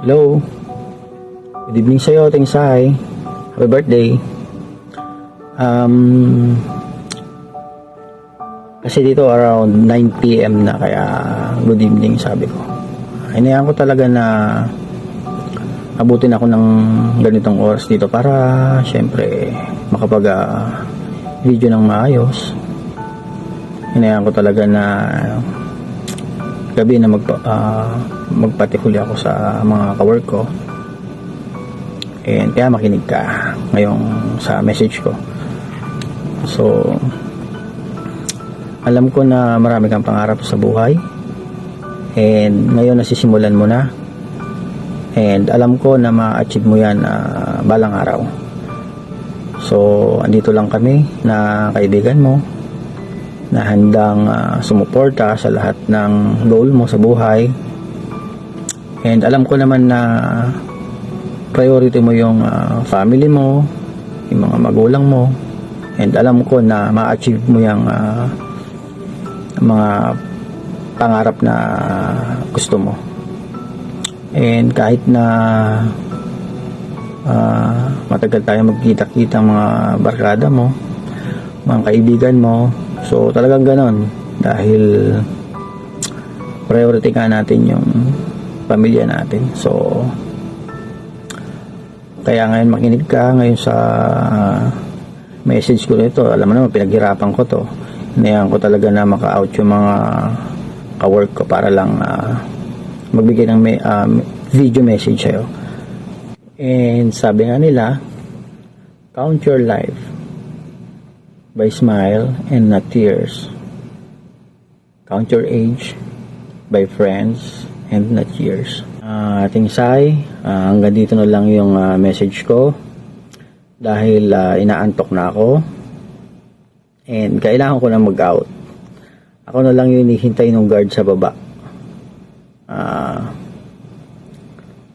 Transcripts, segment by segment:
Hello. Good evening sa'yo, Tengsay. Happy birthday. Kasi dito around 9 PM na, kaya good evening sabi ko. Hinayaan ko talaga na abutin ako ng ganitong oras dito para syempre makapag video ng maayos. Hinayaan ko talaga na gabi na magpatihuli ako sa mga kawork ko, and kaya makinig ka ngayong sa message ko. So alam ko na marami kang pangarap sa buhay, and ngayon nasisimulan mo na, and alam ko na ma-achieve mo yan balang araw. So andito lang kami na kaibigan mo na handang sumuporta sa lahat ng goal mo sa buhay. And alam ko naman na priority mo yung family mo, yung mga magulang mo, and alam ko na ma-achieve mo yung mga pangarap na gusto mo. And kahit na matagal tayo magkita-kita mga barkada mo, mga kaibigan mo, so talagang ganon, dahil priority ka natin yung pamilya natin. So kaya ngayon makinig ka ngayon sa message ko nito. Alam mo naman, pinaghirapan ko to. Hinayaan ko talaga na maka-out yung mga ka-work ko para lang magbigay ng video message sa'yo. And sabi nga nila, count your life by smile and not tears. Count your age by friends and not years. Tengsay, hanggang dito na lang yung message ko dahil inaantok na ako and kailangan ko na mag-out. Ako na lang yung hinihintay ng guard sa baba.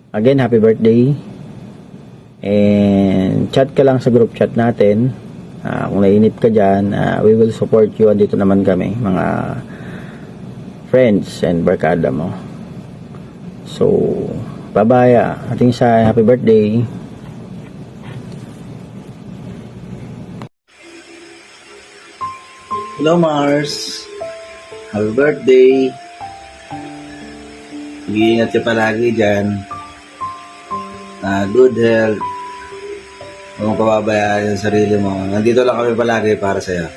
Again, happy birthday, and chat ka lang sa group chat natin. Kung nainip ka dyan, we will support you. Andito naman kami, mga friends and barkada mo. So bye-bye, ating sa happy birthday. Hello Mars, happy birthday. Mag-iingat ka palagi dyan. Good health. Huwag mong pababayaan yung sarili mo. Nandito lang kami palagi para sa'yo.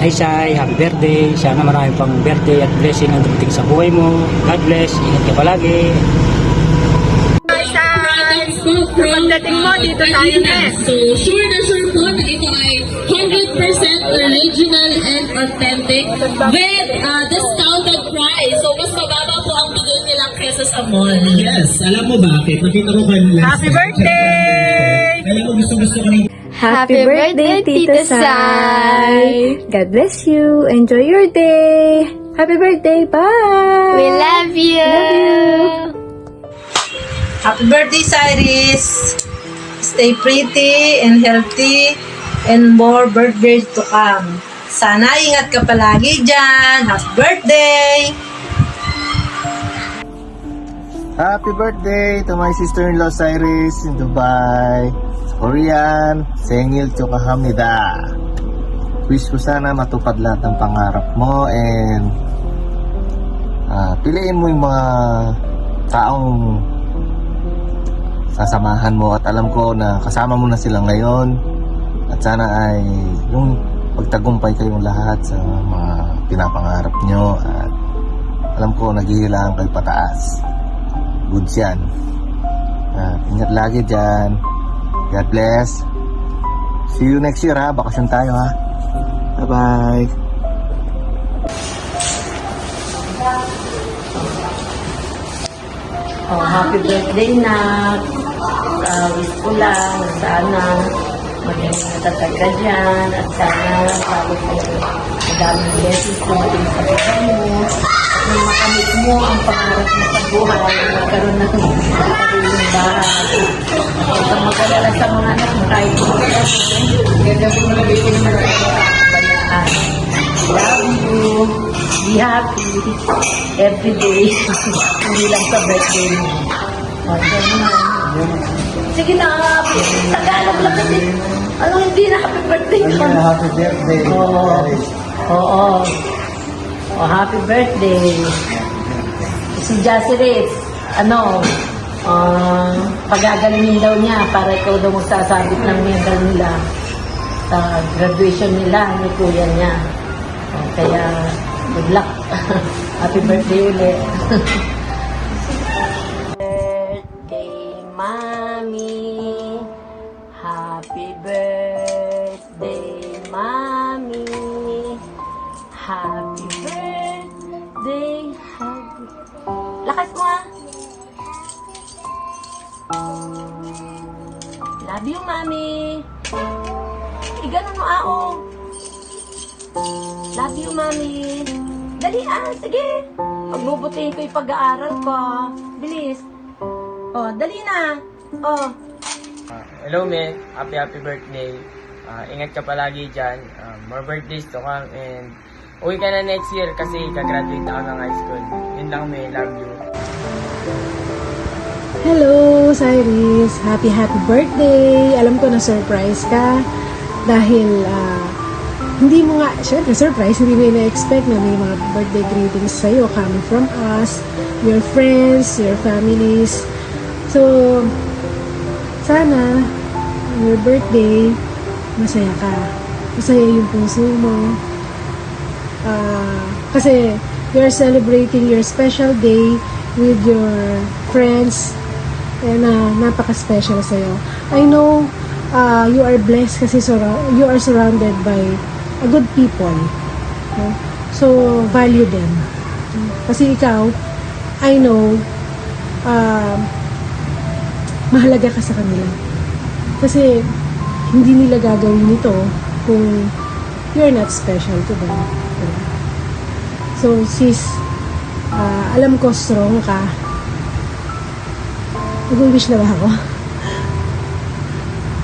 Hi Sai, happy birthday. Sana marami pang birthday at blessing ang dumating sa buhay mo. God bless, ingat ka palagi. Hi Sai! Pagdating mo, dito tayo na. So, sure na sure po na ito ay 100% original and authentic with discounted price. So, mas mababa po ang bigay nilang kesa sa mall. Yes, alam mo bakit? Nakita ko kayo last Happy birthday! Kaya ko gusto ko rin. Happy birthday, Tita Sai! God bless you. Enjoy your day. Happy birthday. Bye. We love you. Love you. Happy birthday, Cyrus! Stay pretty and healthy and more birthdays to come. Sana ingat ka palagi dyan. Happy birthday! Happy birthday to my sister-in-law Cyrus in Dubai. Korean, Sengil Chokahamnida. Wish ko sana matupad lahat ng pangarap mo, and piliin mo yung mga taong sasamahan mo, at alam ko na kasama mo na sila ngayon, at sana ay yung pagtagumpay kayong lahat sa mga pinapangarap nyo, at alam ko naghihilaan kayo pataas. Goods yan. Ingat lagi dyan. God bless. See you next year, ha. Bakasyon tayo, ha. Bye-bye. Oh, happy birthday, Nak. Wish ko lang na sana maging natatag ka dyan, at sana lalo po madaming blessings dumating sa buhay mo, at nang makamit mo ang pangarap mo sa buhay, magkaroon na ng sariling bahay. Huwag kang mag-alala sa mga anak mo, kahit mo gagawin mo na bigyan naman ang kabayaan. Love you. Be happy every day. Hindi lang sa birthday mo. Okay naman. Sige na, Tagalog lang kasi. Ano hindi na happy birthday ko? Happy birthday. Oo. Oh, happy birthday. Si Jasiris, pagagalingin daw niya para ikaw daw magsasabit ng medal nila sa graduation nila ni kuya niya. Oh, kaya, good luck. Happy birthday ulit. Birthday, Mommy. Happy birthday, Mommy. Happy birthday, happy... Lakas mo ah! Love you, Mommy. Iganon mo ah, oh. Love you, Mommy. Dali sige. Pagbubutihin ko yung pag-aaral ko. Bilis. Oh, dali na. Oh. Hello, me. Happy birthday. Ingat ka palagi dyan. More birthdays to come and uwi ka na next year kasi kagraduate ako ng high school. Yun lang, me. Love you. Hello, Cyrus. Happy birthday. Alam ko na surprise ka dahil hindi mo nga, syempre surprise, hindi mo na-expect na may mga birthday greetings sa'yo coming from us, your friends, your families. So, sana, your birthday, masaya ka. Masaya yung puso mo. Kasi, you're celebrating your special day with your friends and napaka-special sa'yo. I know you are blessed kasi you are surrounded by a good people. No? So, value them. Kasi ikaw, I know, mahalaga ka sa kanila. Kasi, hindi nila gagawin ito kung you're not special to them. So, sis, alam ko strong ka. Nag-wish na ba ako?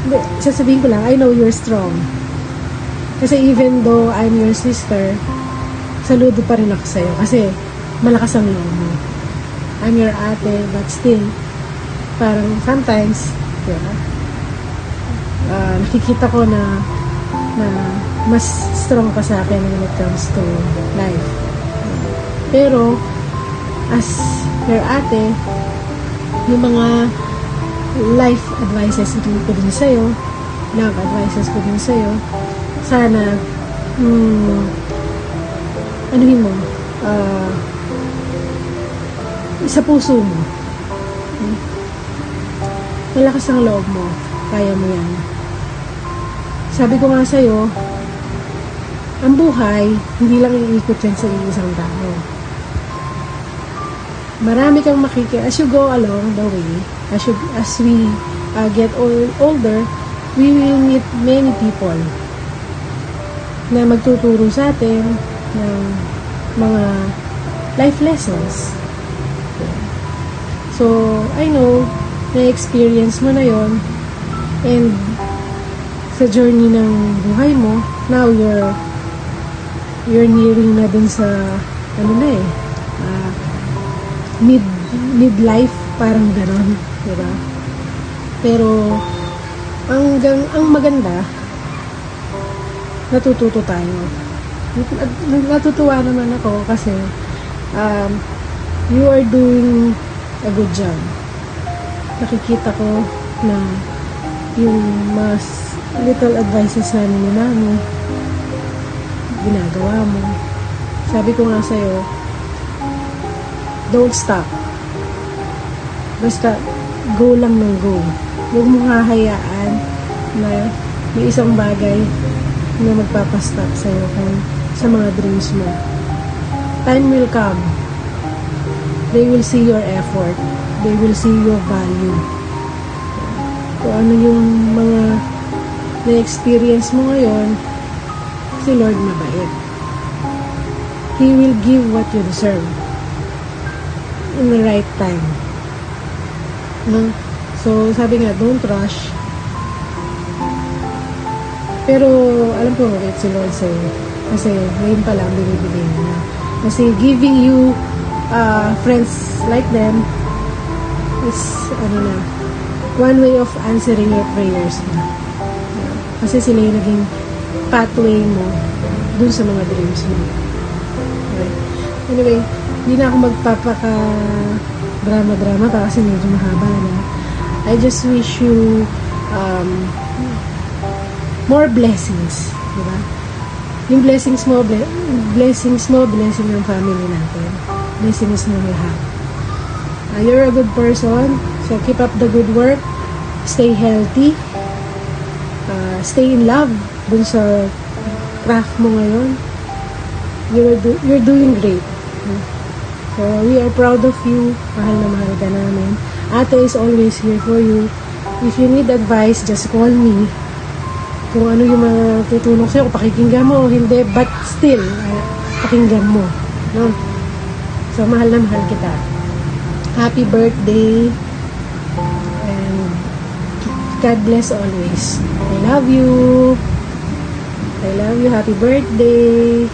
Hindi, sasabihin ko lang, I know you're strong. Kasi even though I'm your sister, saludo pa rin ako sa'yo. Kasi malakas ang loob mo. I'm your ate, but still, parang sometimes, nakikita ko na mas strong ka sa akin when it comes to life. Pero, as your ate, yung mga life advices ko din sa'yo, love advices ko din sa'yo, sana, anuhin mo, sa puso mo. Malakas ang loob mo. Kaya mo yan. Sabi ko nga sa'yo, ang buhay, hindi lang iikot yan sa isang tao. Marami kang as you go along the way, as we get older, we will meet many people na magtuturo sa atin ng mga life lessons. So, I know, na-experience mo na yon, and sa journey ng buhay mo, now you're nearing na dun sa midlife, parang ganon, diba? Pero ang maganda, natututo tayo. Natutuwa naman ako kasi you are doing a good job. Nakikita ko na yung mas little advices namin ni Mami, ginagawa mo. Sabi ko nga sa'yo, don't stop. Basta go lang ng go. Huwag mong hahayaan na may isang bagay na magpapastop sa'yo sa mga dreams mo. Time will come. They will see your effort. They will see your value. Kung ano yung mga na-experience mo ngayon, si Lord mabait. He will give what you deserve in the right time. No? So, sabi nga, don't rush. Pero, alam ko mabait si Lord sa'yo. Kasi, ngayon pa lang binibigay niya. Kasi giving you friends like them is one way of answering your prayers na. Kasi sila yung naging pathway mo dun sa mga dreams mo. Okay. Anyway, hindi na ako magpapaka drama pa kasi medyo mahaba na. I just wish you more blessings, di ba? Yung blessings mo, blessing ng family natin. Blessings ng lahat. You're a good person, so keep up the good work. Stay healthy. Stay in love dun sa craft mo ngayon. You're doing great. So, we are proud of you. Mahal na mahal ka namin. Ate is always here for you. If you need advice, just call me. Kung ano yung mga tutulong sa'yo, kung pakikinggan mo o hindi, but still, pakinggan mo. No? So, mahal na mahal kita. Happy birthday. And God bless always. I love you. I love you. Happy birthday.